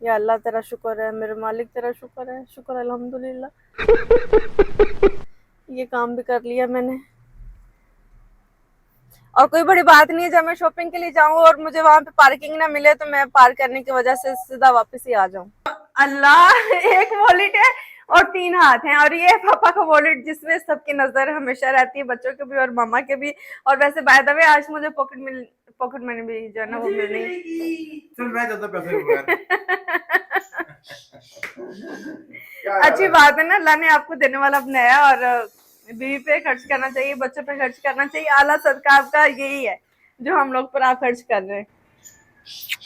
या अल्लाह तेरा शुक्र है, मेरे मालिक तेरा शुक्र है, शुक्र अल्हम्दुलिल्लाह। ये काम भी कर लिया मैंने। और कोई बड़ी बात नहीं है, जब मैं शॉपिंग के लिए जाऊं और मुझे वहां पे पार्किंग ना मिले तो मैं पार्क करने की वजह से सीधा वापस ही आ जाऊं। अल्लाह, एक वॉलेट है और 3 हाथ हैं, और ये पापा का वॉलेट जिसमें सबकी नजर हमेशा रहती है, बच्चों के भी और मामा के भी। और वैसे बाय द वे आज मुझे पॉकेट मनी भी जो है ना वो मिलनी। चल मैं देता पैसे वगैरह। अच्छी बात है ना, अल्लाह ने आपको देने वाला बनाया, और बीवी पे खर्च करना चाहिए, बच्चों पे खर्च करना चाहिए। आला सदका आपका यही है जो हम लोग पर आप खर्च कर रहे हैं।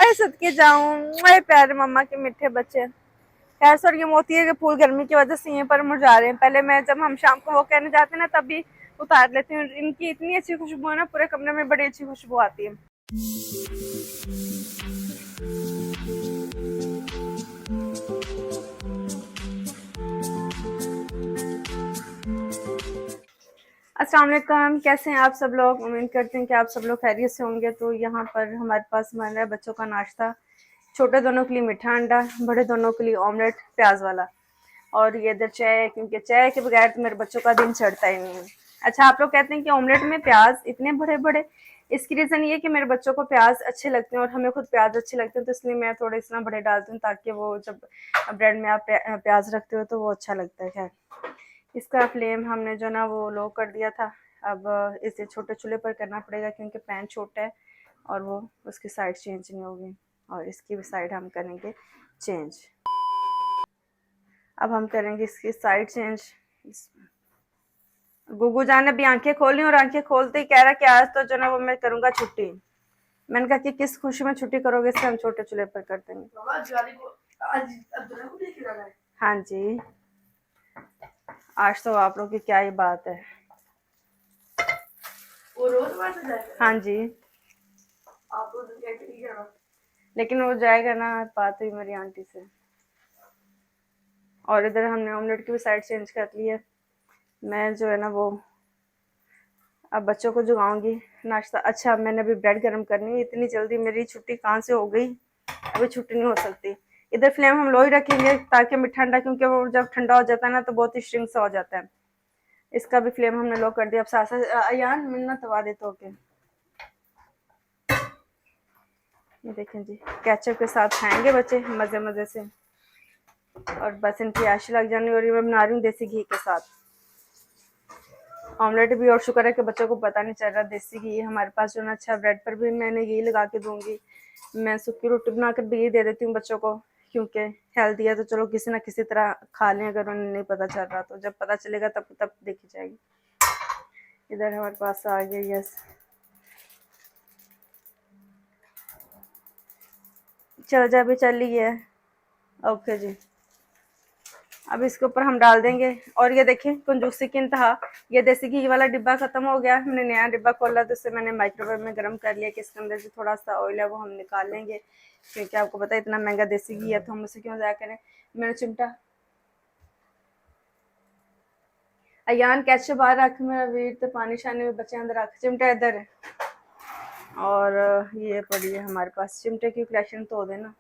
अरे सदके जाऊं, अरे प्यारे मम्मा के मीठे बच्चे। खैर सर, ये मोती है कि फूल गर्मी की वजह से यहीं पर मुरझा रहे हैं। पहले मैं जब हम शाम को वो कहने जाते हैं ना तब भी उतार लेती हूँ। इनकी इतनी अच्छी खुशबू है ना, पूरे कमरे में बड़ी अच्छी खुशबू आती है। अस्सलाम वालेकुम, कैसे हैं आप सब लोग? उम्मीद करते हैं कि आप सब लोग खैरियत से होंगे। तो यहाँ पर हमारे पास बन रहा है बच्चों का नाश्ता। छोटे दोनों के लिए मीठा अंडा, बड़े दोनों के लिए ऑमलेट प्याज वाला, और ये इधर चाय है, क्योंकि चाय के बगैर तो मेरे बच्चों का दिन चढ़ता ही नहीं है। अच्छा, आप लोग कहते हैं कि ऑमलेट में प्याज इतने बड़े बड़े, इसकी रीज़न ये है कि मेरे बच्चों को प्याज अच्छे लगते हैं और हमें खुद प्याज अच्छे लगते हैं, तो इसलिए मैं थोड़े इतना बड़े डालती हूँ ताकि वो जब ब्रेड में आप प्याज रखते हो तो वो अच्छा लगता है। खैर, इसका फ्लेम हमने जो ना वो लो कर दिया था। अब इसे छोटे चूल्हे पर करना पड़ेगा क्योंकि पैन छोटा है और वो उसकी साइड चेंज नहीं होगी, और इसकी भी साइड हम करेंगे चेंज। अब हम करेंगे इसकी साइड चेंज। गुगू जान ने भी आंखें खोली और आंखें खोलते ही कह रहा कि आज तो जो ना वो मैं करूंगा छुट्टी। मैंने कहा कि किस खुशी में छुट्टी करोगे, इससे हम छोटे चूल्हे पर कर देंगे। हाँ जी, आज तो आप लोग की क्या ही बात है। वो रोज बात हो जाएगा। हाँ जी, आप लोग लेकिन वो जाएगा ना, बात हुई मेरी आंटी से। और इधर हमने ऑमलेट की भी साइड चेंज कर ली है। मैं जो है ना वो अब बच्चों को जुगाऊंगी नाश्ता। अच्छा, मैंने अभी ब्रेड गर्म करनी है। इतनी जल्दी मेरी छुट्टी कहाँ से हो गई, अभी छुट्टी नहीं हो सकती। इधर फ्लेम हम लो ही रखेंगे ताकि मिठा ठंडा, क्योंकि वो जब ठंडा हो जाता है ना तो बहुत ही श्रिंक सा हो जाता है। इसका भी फ्लेम हमने लो कर दिया। अब साथ साथ अयान मिलना तवा देते हो के, ये देखें जी, केचप के साथ खाएंगे बच्चे मजे मजे से। और बस इनकी आशी लग जानी, और ये मैं बना रही हूँ देसी घी के साथ ऑमलेट भी। और शुक्र है कि बच्चों को पता नहीं चल रहा देसी घी हमारे पास जो ना। अच्छा, ब्रेड पर भी मैंने घी लगा के दूंगी। मैं सूखी रोटी बनाकर भी घी दे देती हूँ बच्चों को, क्योंकि हेल्दी है तो चलो किसी ना किसी तरह खा लें। अगर उन्हें नहीं पता चल रहा तो जब पता चलेगा तब तब देखी जाएगी। इधर हमारे पास आ गया, यस, चल जा भी चल ही है। ओके जी, अब इसके ऊपर हम डाल देंगे। और ये देखें कंजूसी की इंतहा, ये देसी घी वाला डिब्बा खत्म हो गया। हमने नया डिब्बा खोला तो उसे मैंने माइक्रोवेव में गर्म कर लिया कि इसके अंदर जो थोड़ा सा ऑयल है वो हम निकाल लेंगे, क्योंकि आपको पता है इतना महंगा देसी घी है तो हम उसे क्यों ज़ाया करें। मैंने चिमटा अयान कैचअप बाहर रख, मेरा वीर तो पानी शानी में बच्चे अंदर रख, चिमटा इधर है। और ये पड़ी है हमारे पास चिमटे की कलेक्शन, तो हो देना।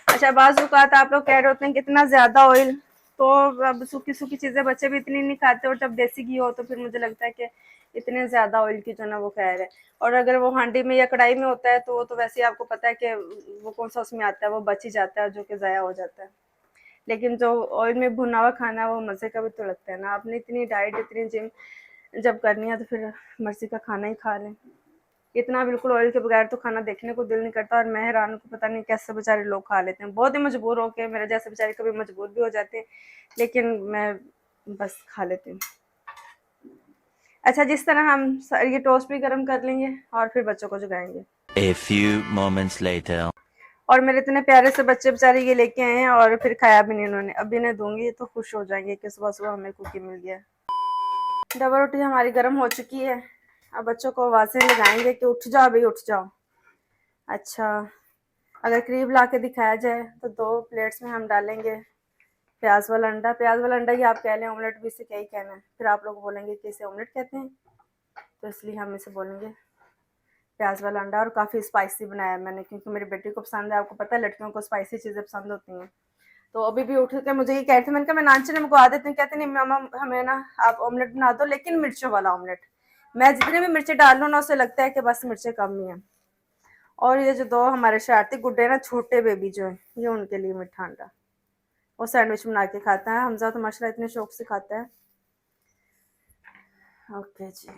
अच्छा, बाज़ औक़ात आप लोग कह रहे होते हैं कितना ज़्यादा ऑयल, तो अब सूखी सूखी चीज़ें बच्चे भी इतनी नहीं खाते, और जब देसी घी हो तो फिर मुझे लगता है कि इतने ज़्यादा ऑयल की जो ना वो खैर है। और अगर वो हांडी में या कढ़ाई में होता है तो वो तो वैसे ही आपको पता है कि वो कौन सा उसमें आता है, वो बच ही जाता है जो कि ज़ाया हो जाता है। लेकिन जो ऑयल में भुना हुआ खाना है वो मज़े का भी तो लगता है ना। आपने इतनी डाइट इतनी जिम जब करनी है तो फिर मर्ज़ी का खाना ही खा लें। इतना बिल्कुल ऑयल के बगैर तो खाना देखने को दिल नहीं करता। और मैं हैरान हूँ, पता नहीं कैसे बेचारे लोग खा लेते हैं, बहुत ही मजबूर होके। मेरे जैसे बेचारे कभी मजबूर भी हो जाते हैं, लेकिन मैं बस खा लेती हूँ। अच्छा, जिस तरह हम ये टोस्ट भी गर्म कर लेंगे और फिर बच्चों को जगाएंगे। A few moments later. और मेरे इतने प्यारे से बच्चे बेचारे ये लेके आए हैं और फिर खाया भी नहीं इन्होंने। अभी इन्हें दूंगी तो खुश हो जाएंगे कि सुबह सुबह हमें कुकी मिल गया। डबल रोटी हमारी गर्म हो चुकी है। अब बच्चों को आवाज़ें लगाएंगे कि उठ जाओ भाई, उठ जाओ। अच्छा, अगर करीब ला के दिखाया जाए तो 2 प्लेट्स में हम डालेंगे प्याज वाला अंडा। प्याज वाला अंडा ही आप कह लें, ऑमलेट भी इसे क्या ही कहना है, फिर आप लोग बोलेंगे कि इसे ऑमलेट कहते हैं। तो इसलिए हम इसे बोलेंगे प्याज वाला अंडा। और काफ़ी स्पाइसी बनाया है मैंने, क्योंकि मेरी बेटी को पसंद है। आपको पता है लड़कियों को स्पाइसी चीज़ें पसंद होती हैं। तो अभी भी उठ के मुझे ये कह रही थी, मैंने कहा मैं नानची ने मुझको आदत नहीं, कहते नहीं मामा हमें ना आप ऑमलेट बना दो, लेकिन मिर्चों वाला ऑमलेट। मैं जितने भी मिर्चें डाल लूँ ना, उसे लगता है कि बस मिर्चें कम ही हैं। और ये जो 2 हमारे शरारती गुड्डे ना, छोटे बेबी जो है, ये उनके लिए मीठा अंडा, वो सैंडविच बना के खाता है। हमजा तो माशाल्लाह इतने शौक से खाता है। ओके जी,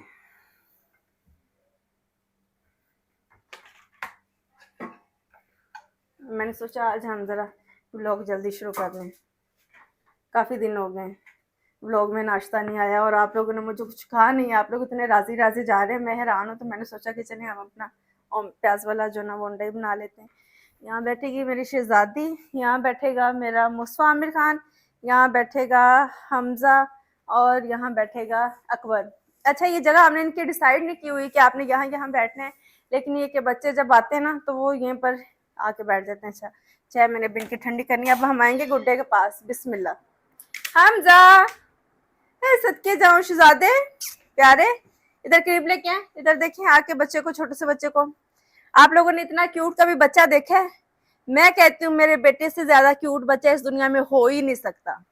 मैंने सोचा आज हम ज़रा व्लॉग जल्दी शुरू कर लें। काफ़ी दिन हो गए व्लॉग में नाश्ता नहीं आया, और आप लोगों ने मुझे कुछ कहा नहीं। आप लोग इतने राजी राजी जा रहे हैं, मैं हैरान हूँ। तो मैंने सोचा कि चलिए हम अपना प्याज वाला जो ना वो अंडा ही बना लेते हैं। यहाँ बैठेगी मेरी शहजादी, यहाँ बैठेगा मेरा मुस्तफ़ा आमिर खान, यहाँ बैठेगा हमज़ा, और यहाँ बैठेगा अकबर। अच्छा, ये जगह हमने इनकी डिसाइड नहीं की हुई कि आपने यहाँ यहाँ बैठना है, लेकिन ये कि बच्चे जब आते हैं ना तो वो यहीं पर आके बैठ जाते हैं। अच्छा, चाय मैंने बिन की ठंडी करनी है। अब हम आएंगे गुड्डे के पास। बिस्मिल्लाह। हमजा, सदके जाऊं शहजादे प्यारे, इधर करीब लेके आए। इधर देखिए आके बच्चे को, छोटे से बच्चे को। आप लोगों ने इतना क्यूट कभी बच्चा देखा है? मैं कहती हूँ मेरे बेटे से ज्यादा क्यूट बच्चा इस दुनिया में हो ही नहीं सकता।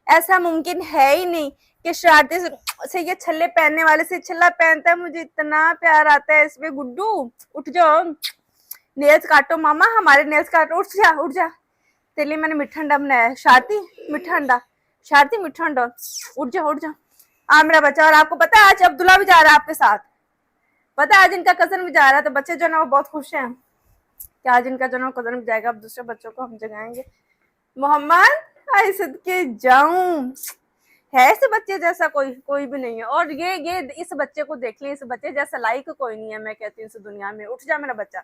ऐसा मुमकिन है ही नहीं कि शरारती से ये छल्ले पहनने वाले से छल्ला पहनता है। मुझे इतना प्यार आता है इसमें। गुड्डू उठ जाओ, नेल्स काटो मामा, हमारे नेल्स काटो। उठ जा उठ जा, तेरे लिए मैंने मीठा अंडा बनाया है। शारती मीठा अंडा, शारती मीठा अंडा, उठ जा उठ जा। मेरा बच्चा। और आपको पता है आज अब्दुल्ला भी जा रहा है आपके साथ। पता है आज इनका कजन भी जा रहा है। तो बच्चे जो ना वो बहुत खुश हैं कि आज इनका जो ना कजन भी जाएगा। अब दूसरे बच्चों को हम जगाएंगे। मोहम्मद, आई सदके जाऊं, है इस बच्चे जैसा कोई कोई भी नहीं है। और ये इस बच्चे को देख ले, इस बच्चे जैसा लाइक कोई नहीं है। मैं कहती हूँ इस दुनिया में। उठ जा मेरा बच्चा,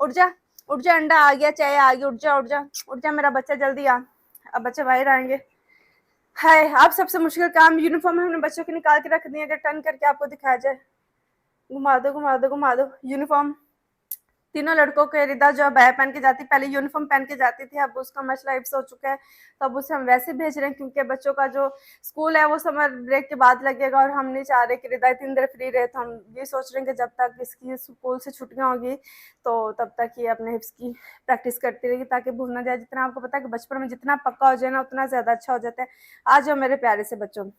उठ जा उठ जा, अंडा आ गया, चाय आ गई। उठ जा उठ जा उठ जा मेरा बच्चा, जल्दी आ। अब बच्चे बाहर आएंगे। हाय, आप सबसे मुश्किल काम, यूनिफॉर्म हमने बच्चों की निकाल के रख दी है। अगर टर्न करके आपको दिखाया जाए, घुमा दो घुमा दो घुमा दो। यूनिफॉर्म तीनों लड़कों के, रिदा जो अब पहन के जाती, पहले यूनिफॉर्म पहन के जाती थी, अब उसका मसला हिप्स हो चुका है, तो अब उसे हम वैसे भेज रहे हैं, क्योंकि बच्चों का जो स्कूल है वो समर ब्रेक के बाद लगेगा। और हम नहीं चाह रहे कि रिदा 3 दिन फ्री रहे। तो हम ये सोच रहे हैं कि जब तक इसकी स्कूल से छुट्टियां होगी तो तब तक ये अपने हिप्स की प्रैक्टिस करती रहेगी, ताकि भूल ना जाए। जितना आपको पता है कि बचपन में जितना पक्का हो जाए ना, उतना ज़्यादा अच्छा हो जाता है। आज जो मेरे प्यारे से बच्चों,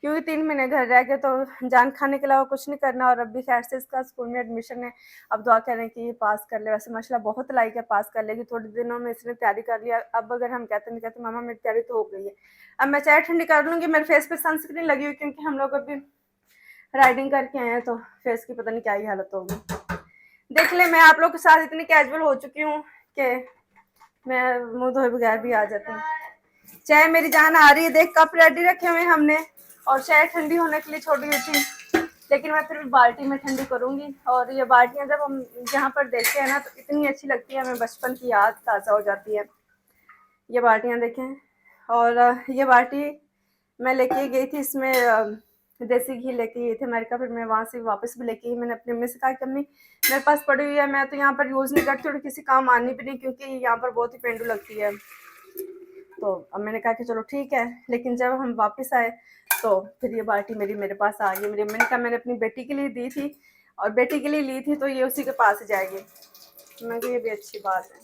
क्योंकि 3 महीने घर रह के तो जान खाने के अलावा कुछ नहीं करना। और अभी खैर से इसका स्कूल में एडमिशन है। अब दुआ करें कि ये पास कर ले। वैसे माशाल्लाह बहुत लायक है, पास कर लेगी। थोड़े दिनों में इसने तैयारी कर लिया। अब अगर हम कहते नहीं कहते मामा मेरी तैयारी तो हो गई है, अब मैं चाय ठंडी कर लूँगी। मेरे फेस पे सनस्क्रीन लगी हुई, क्योंकि हम लोग अभी राइडिंग करके आए हैं, तो फेस की पता नहीं क्या ही हालत होगी। देख ले, मैं आप लोग के साथ इतनी कैजुअल हो चुकी हूँ कि मैं मुँह धोए बगैर भी आ जाती हूँ। चाय मेरी जान आ रही है, देख कप रेडी रखे हुए हमने, और चाय ठंडी होने के लिए छोड़ी हुई थी, लेकिन मैं फिर भी बाल्टी में ठंडी करूंगी। और ये बाल्टियां जब हम यहाँ पर देखते हैं ना, तो इतनी अच्छी लगती है, हमें बचपन की याद ताज़ा हो जाती है। ये बाल्टियां देखें, और ये बाल्टी मैं लेके गई थी, इसमें देसी घी लेके गई थी अमेरिका। फिर मैं वहाँ से वापस भी लेके गई। मैंने अपनी अम्मी से कहा कि अम्मी मेरे पास पड़ी हुई है, मैं तो यहाँ पर यूज़ नहीं करती और किसी काम आनी भी नहीं, क्योंकि यहाँ पर बहुत ही पेंडू लगती है। तो अब मैंने कहा कि चलो ठीक है। लेकिन जब हम वापस आए तो फिर ये बाल्टी मेरे पास आ गई। मेरी अम्मी ने कहा मैंने अपनी बेटी के लिए दी थी और बेटी के लिए ली थी, तो ये उसी के पास जाएगी। मैं कहा ये भी अच्छी बात है।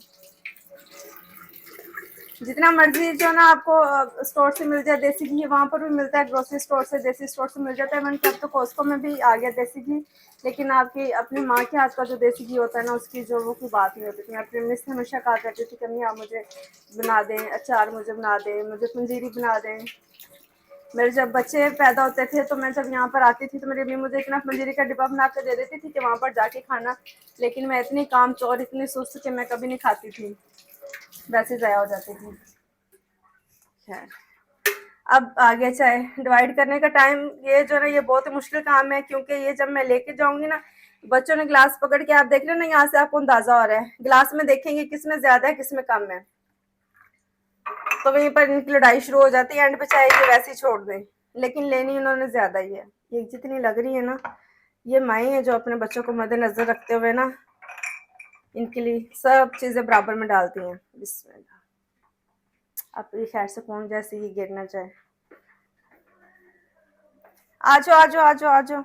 जितना मर्जी जो ना आपको स्टोर से मिल जाए देसी घी, वहाँ पर भी मिलता है, ग्रोसरी स्टोर से, देसी स्टोर से मिल जाता है। मैंने अब तो कॉस्को में भी आ गया देसी घी। लेकिन आपकी अपनी माँ के हाथ का जो देसी घी होता है ना, उसकी जो वो की बात नहीं होती थी। मैं अपनी अम्मी से हमेशा कहा करती थी कि अम्मी आप मुझे बना दें अचार, मुझे बना दें, मुझे पंजीरी बना दें। मेरे जब बच्चे पैदा होते थे तो मैं जब यहाँ पर आती थी तो मेरी अम्मी मुझे इतना पंजीरी का डिब्बा बना कर दे देती थी कि वहाँ पर जाके खाना। लेकिन मैं इतनी काम चोर, इतनी सुस्त कि मैं कभी नहीं खाती थी, वैसे ज़ाया हो जाती थी। अब आगे चाहे डिवाइड करने का टाइम, ये जो ना ये बहुत ही मुश्किल काम है, क्योंकि ये जब मैं लेके जाऊंगी ना, बच्चों ने ग्लास पकड़ के, आप देख रहे हो ना, यहाँ से आपको अंदाजा हो रहा है, ग्लास में देखेंगे किसमें ज्यादा है किसमें कम है, तो वहीं पर इनकी लड़ाई शुरू हो जाती है। एंड पे चाहे ये वैसे ही छोड़ दें, लेकिन लेनी उन्होंने ज्यादा ही है। ये जितनी लग रही है ना, ये माएँ हैं जो अपने बच्चों को मद्देनजर रखते हुए ना इनके लिए सब चीजें बराबर में डालती हैं। बिस्मिल्लाह। अब ये खैर से कौन जैसे ही गिरना चाहे। आजो आजो आजो आजो,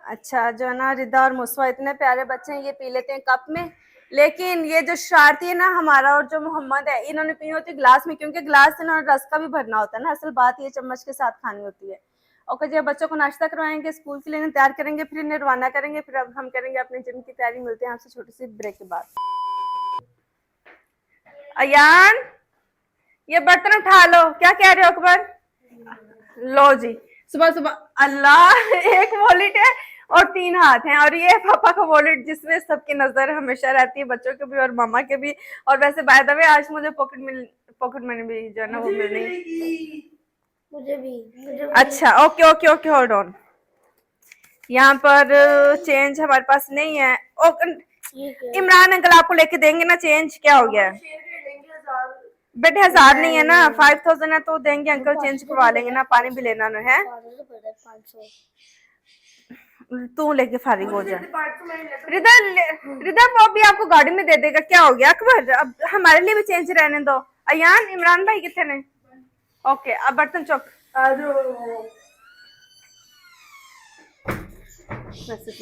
अच्छा, जो है ना रिदा और मुस्वा इतने प्यारे बच्चे हैं, ये पी लेते हैं कप में, लेकिन ये जो शरारती है ना हमारा और जो मोहम्मद है, इन्होंने पी होती ग्लास में, क्योंकि ग्लास से इन्होंने रस का भी भरना होता है ना, असल बात ये चम्मच के साथ खानी होती है। ओके जी, अब बच्चों को नाश्ता करवाएंगे, स्कूल के लिए इन्हें तैयार करेंगे, फिर इन्हें रवाना करेंगे, फिर अब हम करेंगे अपने जिम की तैयारी। मिलते हैं आपसे छोटी सी ब्रेक के बाद। अयान, ये बर्तन उठा लो। क्या कह रहे हो अकबर? लो जी, सुबह सुबह अल्लाह एक वॉलेट है और 3 हाथ हैं, और ये पापा का वॉलेट जिसमें सबकी नजर हमेशा रहती है, बच्चों के भी और मामा के भी। और वैसे बाय द वे आज मुझे पॉकेट मनी भी जो है ना वो मिलनी। मुझे भी अच्छा, okay okay okay, hold on. यहाँ पर चेंज हमारे पास नहीं है। इमरान अंकल आपको लेके देंगे ना चेंज? क्या हो गया है बेटे? 1000 नहीं है ना, 5000 है तो देंगे अंकल, चेंज करवा लेंगे ना। पानी भी लेना ना है, 500 तू लेके फारिग हो जा। रिदा रिदा वो भी आपको गाड़ी में दे देगा। क्या हो गया अकबर? अब हमारे लिए भी चेंज रहने दो। अयान, इमरान भाई कितने ने? ओके, अब बर्तन चौक।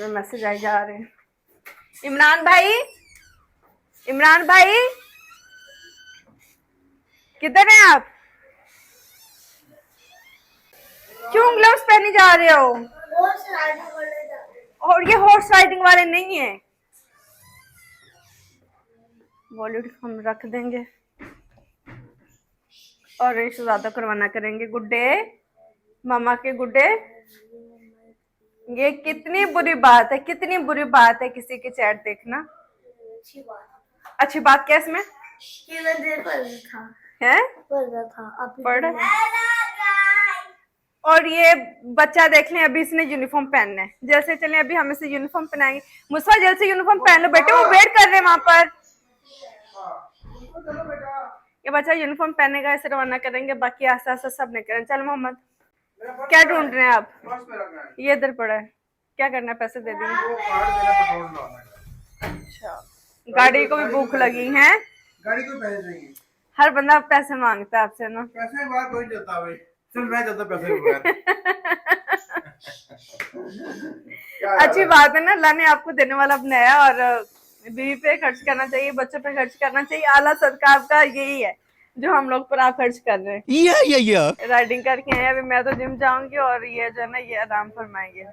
मैसेज आए जा रहे हैं। इमरान भाई, इमरान भाई किधर हैं आप? क्यों ग्लव्स पहने जा रहे हो? और ये हॉर्स राइडिंग वाले नहीं है। वॉलेट हम रख देंगे और रेश ज्यादा करवाना करेंगे। गुड्डे, मामा के गुड्डे, ये कितनी बुरी बात है, कितनी बुरी बात है किसी की चैट देखना। अच्छी बात, अच्छी बात क्या इसमें ये मैं देर पढ़ रहा था, है? पढ़ रहा था आप पढ़। और ये बच्चा देख लें, अभी इसने यूनिफॉर्म पहनना है। जैसे चले अभी हम इसे यूनिफॉर्म पहनाएंगे। मुस्वा जल्द से यूनिफॉर्म पहन लो बेटे, वो वेट कर रहे हैं वहां पर। ये बच्चा यूनिफॉर्म पहनेगा, इसे रवाना करेंगे, बाकी आस्ते आस्ते सब नहीं करें। चल मोहम्मद, क्या ढूंढ रहे हैं आप? ये इधर पड़ा है, क्या करना है? पैसे दे देंगे। अच्छा, गाड़ी को भी भूख लगी है। गाड़ी को पैसे चाहिए, हर बंदा पैसे मांगता है आपसे ना। पैसे बात कोई देता भाई, सिर्फ मैं देता पैसे बगैर। अच्छी बात है ना, अल्लाह ने आपको देने वाला बनाया, और बीवी पे खर्च करना चाहिए, बच्चों पे खर्च करना चाहिए। आला सदका आपका यही है जो हम लोग पर आप खर्च कर रहे हैं। राइडिंग करके आए, अभी मैं तो जिम जाऊंगी और ये जो है ना ये आराम फरमाएंगे।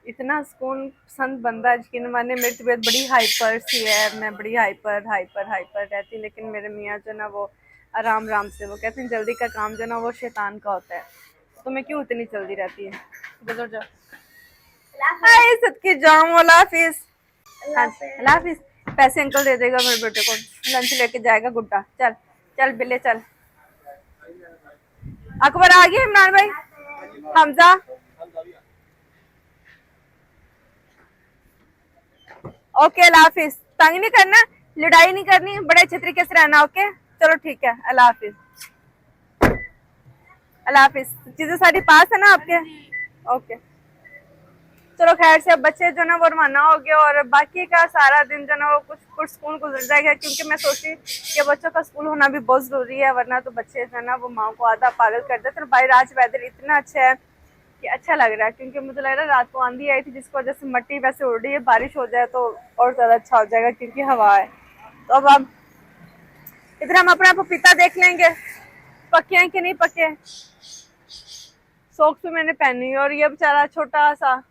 इतना सुकून पसंद बंदा यकीन माने। मेरी तबीयत बड़ी हाइपर सी है, मैं बड़ी हाइपर हाइपर हाइपर रहती, लेकिन मेरे मियाँ जो ना वो आराम आराम से, वो कहते हैं जल्दी का काम जो ना वो शैतान का होता है। तो मैं क्यों इतनी जल्दी रहती है? गुजर जाओ। हाय सदके जाऊं, अल्लाह हाफिज। अल्लाह हाफिज। पैसे अंकल दे देगा मेरे बेटे को, लंच लेके जाएगा गुड्डा। चल चल बिल्ले चल। अकबर आ गया, इमरान भाई, हमजा। ओके, अल्लाह हाफिज। तंग नहीं करना, लड़ाई नहीं करनी, बड़े अच्छे तरीके से रहना। ओके चलो ठीक है, अल्लाह हाफिज। अल्लाह हाफिज। चीजें सारी पास है ना आपके? ओके चलो, खैर से अब बच्चे जो ना वो रवाना हो गए, और बाकी का सारा दिन जो ना वो कुछ स्कूल गुजर जाएगा, क्योंकि मैं सोची कि बच्चों का स्कूल होना भी बहुत जरूरी है, वरना तो बच्चे जो ना वो माँ को आधा पागल कर देते। तो बाहर आज वेदर इतना अच्छा है कि अच्छा लग रहा है, क्योंकि मुझे लग रहा है रात को आंधी आई थी जिसकी वजह से मट्टी वैसे उड़ रही है। बारिश हो जाए तो और ज्यादा अच्छा हो जाएगा, क्योंकि हवा है। तो अब इधर हम अपना पपीता देख लेंगे पके हैं कि नहीं पके। सॉक्स भी मैंने पहनी, और ये बेचारा छोटा सा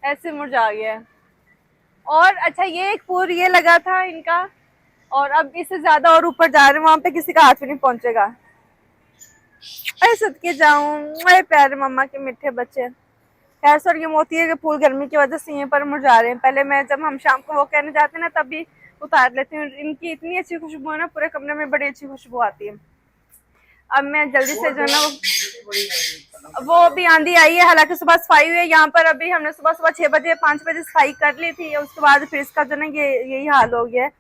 ऐसे मुरझा गया है। और अच्छा, ये एक फूल ये लगा था इनका, और अब इससे ज्यादा और ऊपर जा रहे हैं, वहां पे किसी का हाथ भी नहीं पहुंचेगा। अरे सदके जाऊं, अरे प्यारे मम्मा के मीठे बच्चे। खैर सर, ये मोती है कि फूल गर्मी की वजह से यहीं पर मुरझा रहे हैं। पहले मैं जब हम शाम को वो कहने जाते हैं ना तब भी उतार लेती हूँ। इनकी इतनी अच्छी खुशबू है ना, पूरे कमरे में बड़ी अच्छी खुशबू आती है। अब मैं जल्दी से जो है ना वो भी आंधी आई है, हालांकि सुबह सफाई हुई है यहाँ पर। अभी हमने सुबह सुबह 6 बजे 5 बजे सफाई कर ली थी, उसके बाद फिर इसका जो ना यही हाल हो गया है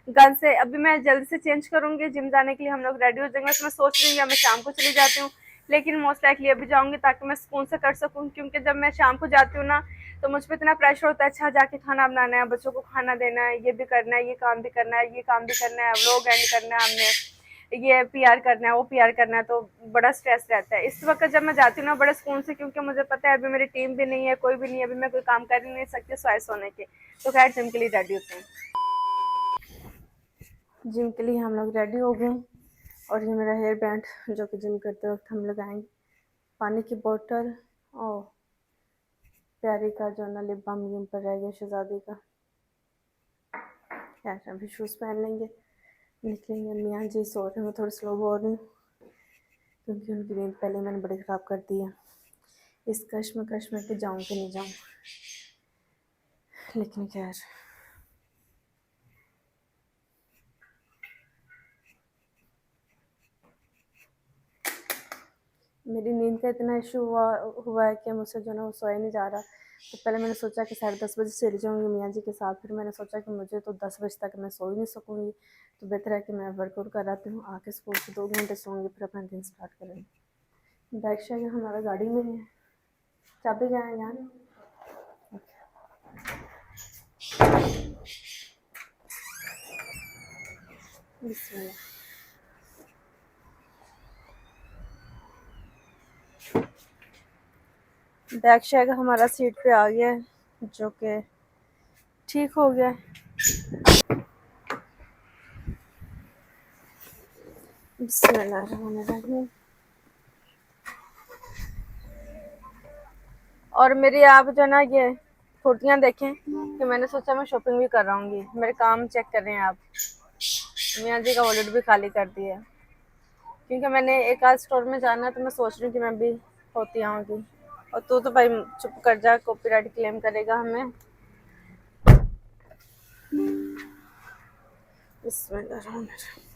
गन से। अभी मैं जल्दी से चेंज करूंगी, जिम जाने के लिए हम लोग रेडी हो जाएंगे। तो मैं सोच रही हूँ मैं शाम को चली जाती हूँ, लेकिन मोस्ट लाइकली अभी जाऊंगी ताकि मैं सुकून से कर सकूँ, क्योंकि जब मैं शाम को जाती हूँ ना तो मुझ पर इतना प्रेशर होता है। अच्छा, जाके खाना बनाना है, बच्चों को खाना देना है, ये भी करना है, ये काम भी करना है, ये काम भी करना है, व्लॉग एंड करना है हमने, ये पीआर करना है, वो पीआर करना है, तो बड़ा स्ट्रेस रहता है। इस वक्त जब मैं जाती हूँ ना बड़े सुकून से, क्योंकि मुझे पता है अभी मेरी टीम भी नहीं है, कोई भी नहीं है, अभी मैं कोई काम कर ही नहीं सकती सॉय सोने के। तो खैर जिम के लिए रेडी होते हैं। जिम के लिए हम लोग रेडी हो गए और ये मेरा हेयर बैंड जो कि जिम करते वक्त हम लगाएंगे, पानी की बोतल और प्यारी का जो ना लिप बाम जिम पर रह गया शहजादी का। यार अभी शूज़ पहन लेंगे, निकलेंगे। मियाँ जी सो रहे हैं, मैं थोड़ी स्लो बोल रही हूँ क्योंकि उनकी नींद पहले मैंने बड़ी ख़राब कर दी है। इस कश्मकश में कि जाऊँ कि नहीं जाऊँ, लेकिन खैर मेरी नींद का इतना इशू हुआ है कि मुझसे जो ना वो सोया नहीं जा रहा। तो पहले मैंने सोचा कि 10:30 बजे चली जाऊँगी मियाँ जी के साथ, फिर मैंने सोचा कि मुझे तो 10 बजे तक मैं सो ही नहीं सकूँगी, तो बेहतर है कि मैं वर्कआउट कराती हूँ, आके स्कूल से 2 घंटे सोऊंगी, फिर अपना दिन स्टार्ट करेंगे। बैग शैग हमारा गाड़ी में है, चाबी कहाँ है यार? बिस्मिल्लाह। बैग शैग हमारा सीट पे आ गया है, जो कि ठीक हो गया। बिस्मिल्लाहिर्रहमानिर्रहीम। और मेरी आप जो ना ये कुर्तियाँ देखें कि मैंने सोचा मैं शॉपिंग भी कर रहा हूँ। मेरे काम चेक कर रहे हैं आप। मियाँ जी का वॉलेट भी खाली कर दिया है क्योंकि मैंने एक आध स्टोर में जाना है, तो मैं सोच रही हूँ कि मैं भी होती आऊँगी। और तू तो भाई चुप कर जा, कॉपीराइट क्लेम करेगा हमें। बिस्मिल्लाहिर्रहमानिर्रहीम।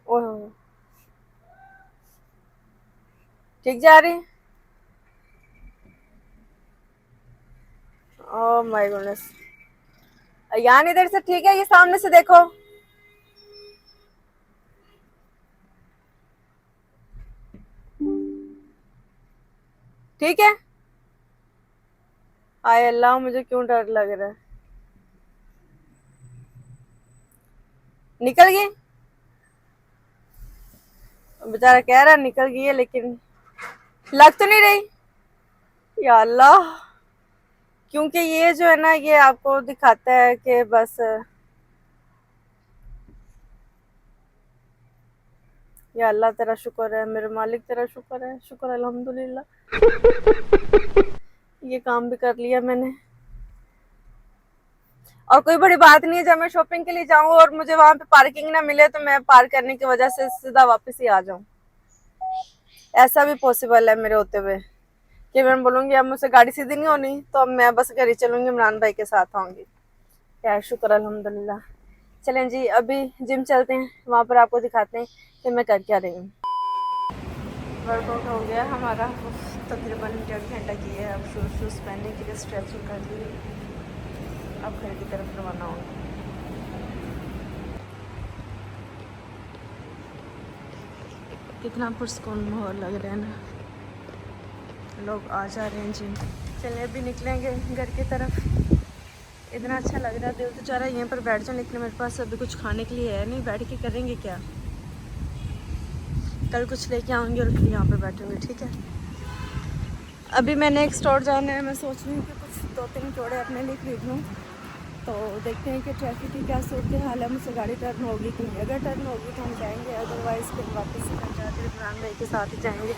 ओह ठीक जा रही। Oh my goodness. यान इधर से ठीक है, ये सामने से देखो। ठीक है। हाय अल्लाह, मुझे क्यों डर लग रहा है। निकल गई, बेचारा कह रहा निकल गई है, लेकिन लग तो नहीं रही। या अल्लाह, क्योंकि ये जो है ना ये आपको दिखाता है कि बस या अल्लाह तेरा शुक्र है, मेरे मालिक तेरा शुक्र है, शुक्र अल्हम्दुलिल्लाह। ये काम भी कर लिया मैंने। और कोई बड़ी बात नहीं है, जब मैं शॉपिंग के लिए जाऊँ और मुझे वहां पे पार्किंग ना मिले तो मैं पार्क करने की वजह से सीधा वापस ही आ जाऊँ। ऐसा भी पॉसिबल है मेरे होते हुए कि मैं बोलूँगी अब मुझसे गाड़ी सीधी नहीं होनी, तो अब मैं बस घर ही चलूँगी, इमरान भाई के साथ आऊँगी। यार शुक्र अल्हम्दुलिल्लाह। चलें जी, अभी जिम चलते हैं, वहाँ पर आपको दिखाते हैं कि मैं कर क्या रही हूँ। वर्कआउट हो गया हमारा, तकरीबन 1.5 घंटा किया है। अब शूज़ पहनने के लिए स्ट्रेचिंग कर ली, अब घर की तरफ रवाना होंगे। कितना पुरस्कून माहौल लग रहा है ना, लोग आ जा रहे हैं जिम। चलिए अभी निकलेंगे घर की तरफ। इतना अच्छा लग रहा है, दिल तो चाह रहा है यहीं पर बैठ जाऊँ, लेकिन मेरे पास अभी कुछ खाने के लिए है नहीं, बैठ के करेंगे क्या। कल कुछ लेके आऊँगी और फिर यहाँ पर बैठूँगी, ठीक है। अभी मैंने एक स्टोर जाना है, मैं सोच रही हूँ कि कुछ 2-3 जोड़े अपने लिए खरीद लूँ। तो देखते हैं कि ट्रैफिक की क्या सूरत हाल है, मुझसे गाड़ी टर्न होगी कि नहीं। अगर टर्न होगी तो हम जाएंगे, अदरवाइज़ फिर वापस से हम जाकर इमरान भाई के साथ ही जाएंगे।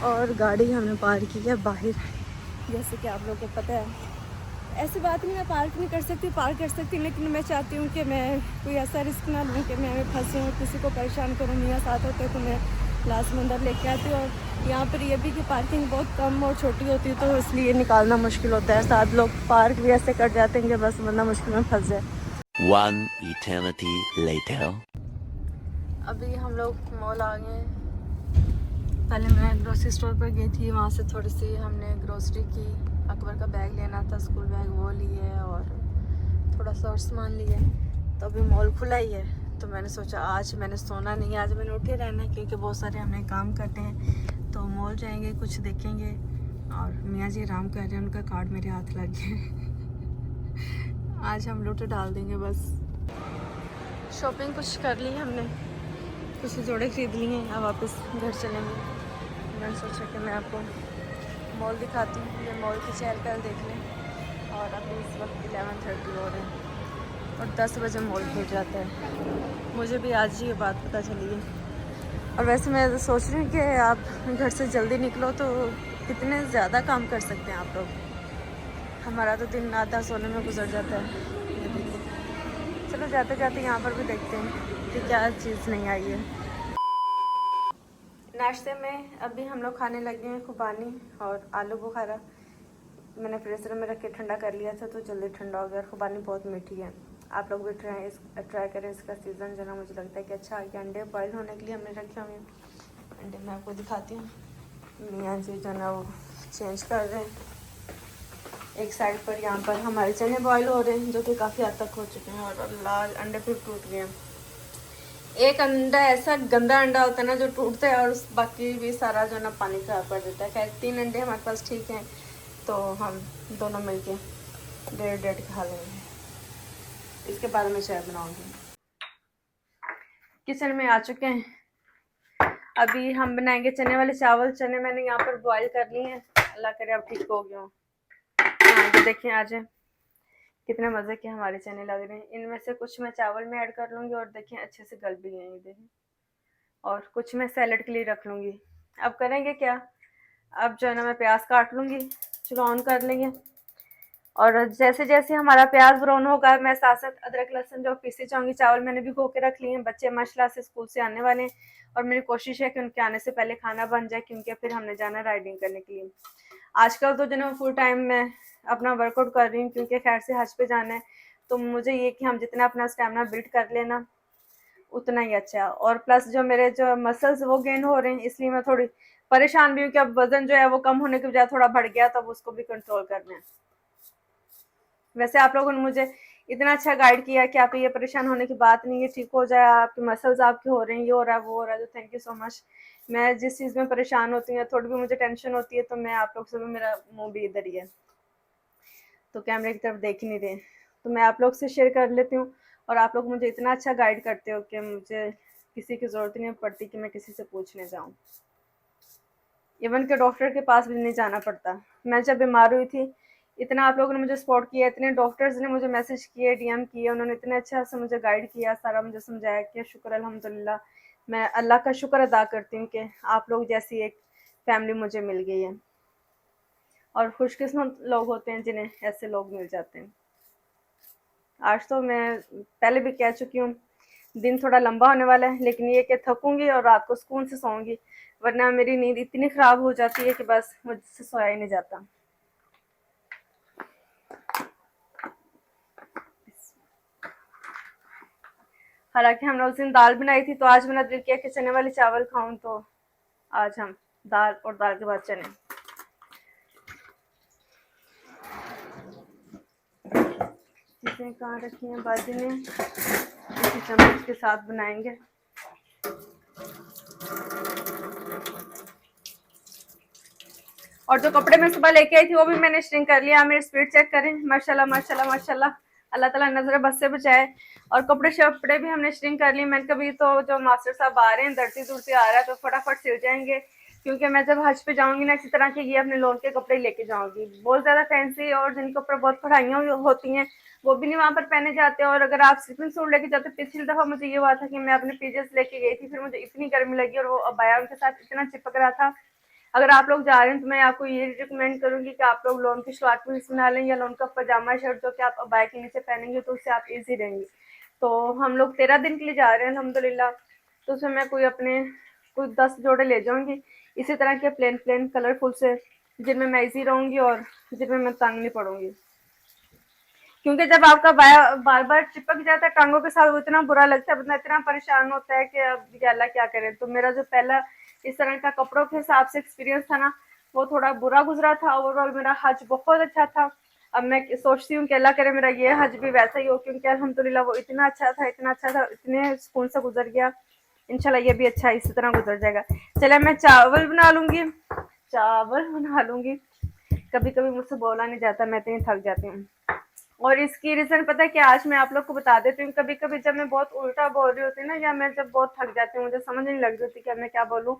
और गाड़ी हमने पार्क की है बाहर, जैसे कि आप लोगों को पता है। ऐसी बात नहीं, मैं पार्क नहीं कर सकती, पार्क कर सकती, लेकिन मैं चाहती हूँ कि मैं कोई ऐसा रिस्क ना लूँ कि मैं फंसूँ, किसी को परेशान करूँ। मियाँ साथ होते तो मैं लास्ट में अंदर लेके आती हूँ। और यहाँ पर ये भी कि पार्किंग बहुत कम और छोटी होती है, तो इसलिए निकालना मुश्किल होता है। साथ लोग पार्क भी ऐसे कर जाते हैं कि बस बंदा मुश्किल में फंस जाए। 1 eternity later. अभी हम लोग मॉल आ गए। पहले मैं ग्रोसरी स्टोर पर गई थी, वहाँ से थोड़ी सी हमने ग्रोसरी की, अकबर का बैग लेना था, स्कूल बैग, वो लिए और थोड़ा सा और सामान लिया। तो अभी मॉल खुला ही है, तो मैंने सोचा आज मैंने सोना नहीं, आज मैंने उठे रहना है क्योंकि बहुत सारे हमने काम करने हैं। तो मॉल जाएंगे, कुछ देखेंगे। और मियाँ जी आराम कर रहे हैं, उनका कार्ड मेरे हाथ लग गया है। आज हम लूट डाल देंगे बस। शॉपिंग कुछ कर ली हमने, कुछ जोड़े खरीद लिए हैं, अब वापस घर चलेंगे। मैंने सोचा कि मैं आपको मॉल दिखाती हूँ, ये मॉल की चहल पहल देख लें। और अभी इस वक्त 11:30 हो रहे हैं और 10 बजे मॉल खुल जाता है। मुझे भी आज ही ये बात पता चली है। और वैसे मैं सोच रही हूँ कि आप घर से जल्दी निकलो तो कितने ज़्यादा काम कर सकते हैं आप लोग। हमारा तो दिन आधा सोने में गुजर जाता है। ये देखिए, चलो जाते जाते यहाँ पर भी देखते हैं कि क्या चीज़ नहीं आई है। नाश्ते में अभी हम लोग खाने लगे हैं खुबानी और आलू बुखारा। मैंने फ्रीजर में रख के ठंडा कर लिया था तो जल्दी ठंडा हो गया। और खुबानी बहुत मीठी है, आप लोग भी ट्राई करें। इसका सीज़न जो ना मुझे लगता है कि अच्छा है। अंडे बॉयल होने के लिए हमने रखे हुए हैं। अंडे मैं आपको दिखाती हूँ। मियाँ जी जो ना वो चेंज कर रहे हैं। एक साइड पर यहाँ पर हमारे चने बॉयल हो रहे हैं जो कि काफ़ी हद तक हो चुके हैं। और लाल अंडे फिर टूट गए हैं। एक अंडा ऐसा गंदा अंडा होता है ना जो टूटता है और बाकी भी सारा जो ना पानी खराब कर देता है। खैर 3 अंडे हमारे पास ठीक हैं तो हम दोनों मिलके 1.5 खा लेंगे। इसके बाद मैं चाय बनाऊंगी। किचन में आ चुके हैं। अभी हम बनाएंगे चने वाले चावल। चने मैंने यहाँ पर बॉईल कर लिए हैं, अल्लाह करे अब ठीक हो गया। हाँ ये देखिए आज कितने मज़े के हमारे चने लग रहे हैं। इनमें से कुछ मैं चावल में ऐड कर लूँगी और देखिए अच्छे से गल भी गए ये देखिए। और कुछ मैं सैलेड के लिए रख लूँगी। अब करेंगे क्या, अब जो है ना मैं प्याज काट लूँगी, चलो ऑन कर लेंगे। और जैसे जैसे हमारा प्याज ब्राउन होगा मैं साथ साथ अदरक लहसुन जो पीसे जाऊँगी। चावल मैंने भी धो के रख लिए हैं। बच्चे माशाल्लाह से स्कूल से आने वाले हैं और मेरी कोशिश है कि उनके आने से पहले खाना बन जाए क्योंकि फिर हमने जाना राइडिंग करने के लिए। आजकल तो जो ना फुल टाइम मैं अपना वर्कआउट कर रही हूँ क्योंकि खैर से हज पे जाना है। तो मुझे ये कि हम जितना अपना स्टेमिना बिल्ड कर लेना उतना ही अच्छा। और प्लस जो मेरे जो मसल्स वो गेन हो रहे हैं इसलिए मैं थोड़ी परेशान भी हूँ कि अब वजन जो है वो कम होने की बजाय थोड़ा बढ़ गया, तब उसको भी कंट्रोल करना है। वैसे आप लोगों ने मुझे इतना अच्छा गाइड किया कि आप ये परेशान होने की बात नहीं है, ठीक हो जाए, आपके मसल्स आपके हो रहे हैं, ये हो रहा है वो हो रहा है, तो थैंक यू सो मच। मैं जिस चीज़ में परेशान होती हूँ, थोड़ी भी मुझे टेंशन होती है तो मैं आप लोग से भी, मेरा मुंह भी इधर ही है तो कैमरे की तरफ देख ही नहीं रहे, तो मैं आप लोग से शेयर कर लेती हूँ। और आप लोग मुझे इतना अच्छा गाइड करते हो कि मुझे किसी की ज़रूरत नहीं पड़ती कि मैं किसी से पूछने जाऊँ। इवन के डॉक्टर के पास भी नहीं जाना पड़ता। मैं जब बीमार हुई थी इतना आप लोगों ने मुझे सपोर्ट किया, इतने डॉक्टर्स ने मुझे मैसेज किए, डीएम किए, उन्होंने इतने अच्छा से मुझे गाइड किया, सारा मुझे समझाया कि शुक्र अल्हम्दुलिल्लाह। मैं अल्लाह का शुक्र अदा करती हूँ कि आप लोग जैसी एक फैमिली मुझे मिल गई है। और खुशकिस्मत लोग होते हैं जिन्हें ऐसे लोग मिल जाते हैं। आज तो मैं पहले भी कह चुकी हूँ दिन थोड़ा लंबा होने वाला है, लेकिन ये कि थकूंगी और रात को सुकून से सोऊंगी, वरना मेरी नींद इतनी ख़राब हो जाती है कि बस मुझसे सोया ही नहीं जाता। हालांकि हमने उस दिन दाल बनाई थी तो आज मेरा दिल किया कि चने वाले चावल खाऊं, तो आज हम दाल और दाल के बाद चने। चीज़ें कहाँ रखी हैं बाजी ने, इसी चम्मच के साथ बनाएंगे। और जो कपड़े मैं सुबह लेके आई थी वो भी मैंने श्रिंक कर लिया। मेरी स्पीड चेक करें, माशाल्लाह माशाल्लाह माशाल्लाह, अल्लाह ताला नजर बस से बचाए। और कपड़े शपड़े भी हमने श्रिंक कर लिए। मैंने कभी तो जो मास्टर साहब आ रहे हैं धरती दूरती आ रहा है तो फटाफट सिल जाएंगे, क्योंकि मैं जब हज पे जाऊंगी ना इसी तरह के ये अपने लोन के कपड़े लेके जाऊंगी, बहुत ज़्यादा फैंसी और जिनके ऊपर बहुत पढ़ाइयाँ होती हैं वो भी नहीं वहाँ पर पहने जाते। और अगर आप स्लीपिंग सूट लेके जाते, पिछली दफ़ा मुझे ये हुआ था कि मैं अपने पीजेस लेके गई थी, फिर मुझे इतनी गर्मी लगी और वो अबाया उनके साथ इतना चिपक रहा था। अगर आप लोग जा रहे हैं तो मैं आपको ये रिकमेंड करूंगी कि आप लोग लोन की शलवार कमीज बना लें या लोन का पजामा शर्ट जो कि आप अबाया के नीचे पहनेंगे तो उससे आप इजी रहेंगे। तो हम लोग 13 दिन के लिए जा रहे हैं अल्हम्दुलिल्लाह, तो उसमें मैं कोई 10 जोड़े ले जाऊंगी इसी तरह के प्लेन प्लेन कलरफुल से, जिनमें मैं इजी रहूंगी और जिनमें मैं तंग नहीं पड़ूंगी। क्योंकि जब आपका बाया बार बार चिपक जाता है टांगों के साथ वो इतना बुरा लगता है, बंदा इतना परेशान होता है कि अब या अल्लाह क्या करे। तो मेरा जो पहला इस तरह का कपड़ों के हिसाब से एक्सपीरियंस था ना वो थोड़ा बुरा गुजरा था। ओवरऑल मेरा हज बहुत अच्छा था, अब मैं सोचती हूँ कि अल्लाह करे मेरा ये हज भी वैसा ही हो, क्योंकि अल्हम्दुलिल्लाह वो इतना अच्छा था, इतना अच्छा था, इतने सुकून से गुजर गया। इंशाल्लाह ये भी अच्छा इसी तरह गुजर जाएगा। चले मैं चावल बना लूंगी, चावल बना लूंगी। कभी कभी मुझसे बोला नहीं जाता, मैं इतनी थक जाती हूँ। और इसकी रीजन पता है कि आज मैं आप लोग को बता देती हूँ। कभी कभी जब मैं बहुत उल्टा बोल रही होती हूँ ना, या मैं जब बहुत थक जाती हूँ, मुझे समझ नहीं लग रही होती कि मैं क्या बोलूँ,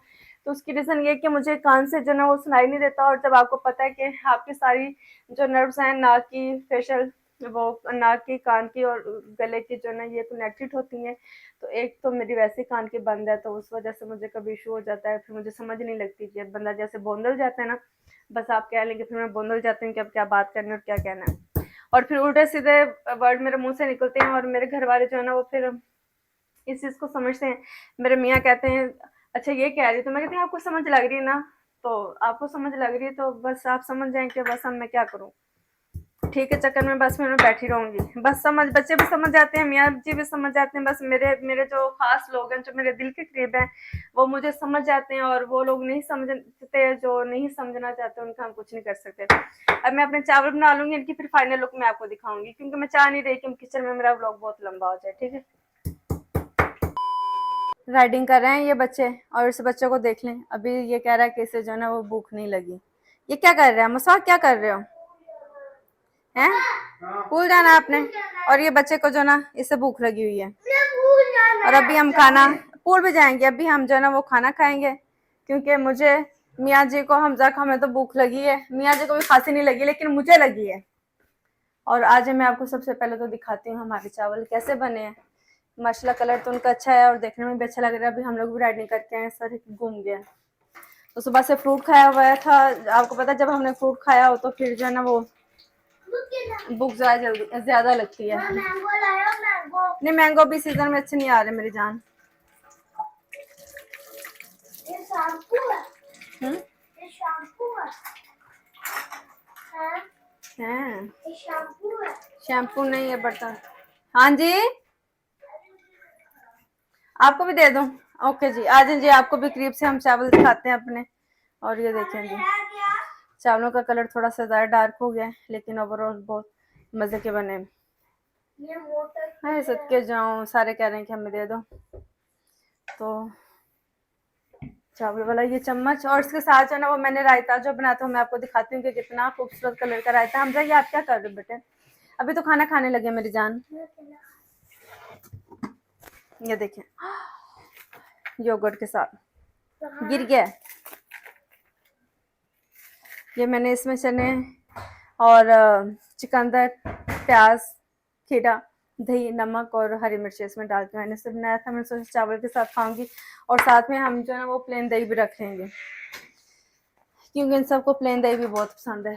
तो उसकी रीजन ये कि मुझे कान से जो ना वो सुनाई नहीं देता। और जब आपको पता है कि आपकी सारी जो नर्व्स हैं, नाक की, फेशियल, वो नाक की, कान की और गले की जो ना ये कनेक्टेड होती हैं, तो एक तो मेरी वैसे कान की बंद है, तो उस वजह से मुझे कभी इशू हो जाता है। फिर मुझे समझ नहीं लगती कि बंदा जैसे बोंदल जाता है ना, बस आप कह लेंगे, फिर मैं बोंदल जाती हूँ कि अब क्या बात करनी है और क्या कहना है। और फिर उल्टे सीधे वर्ड मेरे मुंह से निकलते हैं, और मेरे घर वाले जो है ना वो फिर इस चीज को समझते हैं। मेरे मियाँ कहते हैं अच्छा ये कह रही, तो मैं कहती हूँ आपको समझ लग रही है ना, तो आपको समझ लग रही है तो बस आप समझ जाएं कि बस अब मैं क्या करूँ। ठीक है, चक्कर में बस मैं बैठी रहूंगी। बस समझ, बच्चे भी समझ जाते हैं, मियाँ जी भी समझ जाते हैं। बस मेरे मेरे जो खास लोग हैं, जो मेरे दिल के करीब हैं, वो मुझे समझ जाते हैं। और वो लोग नहीं समझते, जो नहीं समझना चाहते, उनका हम कुछ नहीं कर सकते। अब मैं अपने चावल बना लूंगी, इनकी फिर फाइनल लुक मैं आपको दिखाऊंगी, क्योंकि मैं चाह नहीं रही कि किचन में मेरा व्लॉग बहुत लंबा हो जाए। ठीक है, राइडिंग कर रहे हैं ये बच्चे, और इस बच्चे को देख लें, अभी ये कह रहा है कि इसे जो है ना वो भूख नहीं लगी। ये क्या कर रहे हैं मुसाक, क्या कर रहे हो हैं? स्कूल जाना आपने, और ये बच्चे को जो ना इसे भूख लगी हुई है। और अभी हम खाना पूल भी जाएंगे, अभी हम जो है ना वो खाना खाएंगे, क्योंकि मुझे, मियाँ जी को, हमजा को, हमें तो भूख लगी है। मियाँ जी को भी खांसी नहीं लगी, लेकिन मुझे लगी है। और आज मैं आपको सबसे पहले तो दिखाती हूँ हमारे चावल कैसे बने हैं। माशाल्लाह कलर तो उनका अच्छा है और देखने में भी अच्छा लग रहा है। अभी हम लोग भी राइडिंग करके आए, सर घूम गया। तो सुबह से फ्रूट खाया हुआ था, आपको पता है जब हमने फ्रूट खाया हो तो फिर जो है ना वो भूख ज्यादा लगती है। मैंगो लाया, मैंगो। नहीं, मैंगो भी सीजन में अच्छे नहीं आ रहे मेरी जान। ये शैम्पू है, हम्म, ये शैम्पू है। हाँ, हैं ये शैम्पू है। शैम्पू नहीं है बर्तन। हाँ जी, आपको भी दे दूं? ओके जी, आ जाइए जी, आपको भी करीब से हम चावल दिखाते हैं अपने। और ये देखें जी, चावलों का कलर थोड़ा सा ज़्यादा डार्क हो गया है, लेकिन ओवरऑल बहुत मज़े के बने। ये मोटर मैं सदके जाऊँ, सारे कह रहे हैं कि हमें दे दो। तो चावल वाला ये चम्मच, और इसके साथ जो है ना वो मैंने रायता जो बनाया था, मैं आपको दिखाती हूँ कि कितना खूबसूरत कलर का रायता। हम जाइए, आप क्या कर रहे हो बेटे? अभी तो खाना खाने लगे मेरी जान। ये देखें, योगर्ट के साथ गिर गया। ये मैंने इसमें चने और चुकंदर, प्याज, खीरा, दही, नमक और हरी मिर्च इसमें डाल के मैंने इसे बनाया था। मैंने सोचा चावल के साथ खाऊंगी, और साथ में हम जो है ना वो प्लेन दही भी रख लेंगे, क्योंकि इन सबको प्लेन दही भी बहुत पसंद है।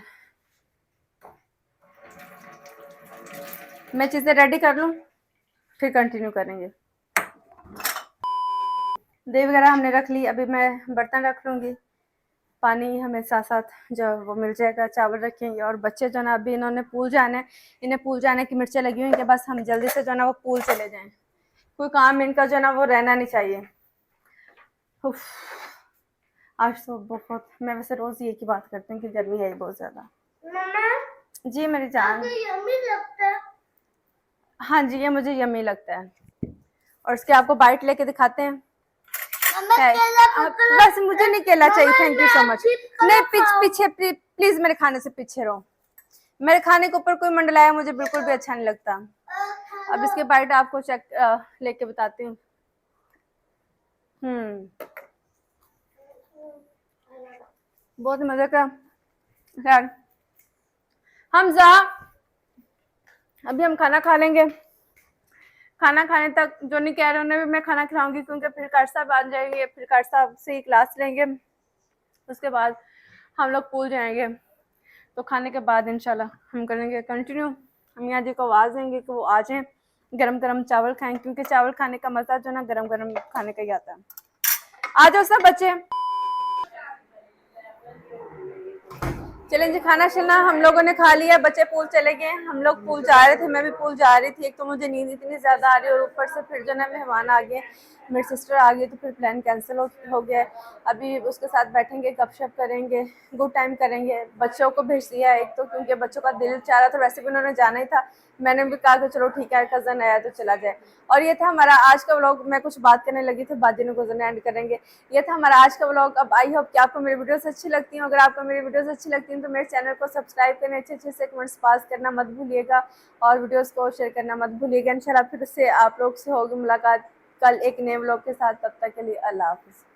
मैं चीज़ें रेडी कर लूँ, फिर कंटिन्यू करेंगे। दही वगैरह हमने रख ली, अभी मैं बर्तन रख लूँगी। पानी हमें साथ साथ जो वो मिल जाएगा, चावल रखेंगे। और बच्चे जो ना अभी इन्होंने पूल जाना है, इन्हें पूल जाने की मिर्चें लगी हुई हैं कि बस हम जल्दी से जो ना वो पूल चले जाएं। कोई काम इनका जो ना वो रहना नहीं चाहिए। उफ, आज तो बहुत, मैं वैसे रोज़ ये की बात करती हूँ कि गर्मी है बहुत ज़्यादा। मम्मा, जी मेरी जान। आपको यम्मी लगता है? हाँ जी, ये मुझे यम्मी लगता है। और इसके आपको बाइट लेके दिखाते हैं। मम्मा, है, केला आप पकड़ो। बस मुझे नहीं केला चाहिए, mamma, thank you so much. चिप करो नहीं, खाओ। पीछे प्लीज मेरे खाने से पीछे रहो। मेरे खाने के ऊपर कोई मंडलाया मुझे बिल्कुल भी अच्छा नहीं लगता। अब इसके बाइट आपको चेक लेके बताती हूँ। बहुत मजे का। खैर हमजा, अभी हम खाना खा लेंगे। खाना खाने तक जो नहीं कह रहे उन्हें भी मैं खाना खिलाऊंगी, क्योंकि फिर कार साहब आ जाएंगे, फिर कार साहब से ही क्लास लेंगे, उसके बाद हम लोग पूल जाएंगे। तो खाने के बाद इंशाल्लाह हम करेंगे कंटिन्यू। हम मियाँ जी को आवाज़ देंगे कि वो आ जाएं, गरम गरम चावल खाएं, क्योंकि चावल खाने का मज़ा जो ना गरम गरम खाने का ही आता है। आ जाओ सब बच्चे, चलें जी, खाना शाना हम लोगों ने खा लिया, बच्चे पूल चले गए, हम लोग पूल जा रहे थे, मैं भी पूल जा रही थी। एक तो मुझे नींद इतनी ज़्यादा आ रही है और ऊपर से फिर जो ना मेहमान आ गए, मेरी सिस्टर आ गई, तो फिर प्लान कैंसिल हो गया। अभी उसके साथ बैठेंगे, गपशप करेंगे, गुड टाइम करेंगे। बच्चों को भेज दिया है एक तो, क्योंकि बच्चों का दिल चाह रहा था, वैसे भी उन्होंने जाना ही था। मैंने भी कहा कि चलो ठीक है, कज़न आया तो चला जाए। और ये था हमारा आज का व्लॉग। मैं कुछ बात करने लगी थी, बात जिन्हों को एंड करेंगे। ये था हमारा आज का व्लॉग। अब आई होप कि आपको मेरी वीडियोस अच्छी लगती हैं। अगर आपको मेरी वीडियोस अच्छी लगती हैं तो मेरे चैनल को सब्सक्राइब करने, अच्छे से कमेंट्स पास करना मत भूलिएगा और वीडियोस को शेयर करना मत भूलिएगा। इंशाल्लाह फिर से आप लोग से होगी मुलाकात कल एक नए व्लॉग के साथ। तब तक के लिए अल्लाह हाफिज़।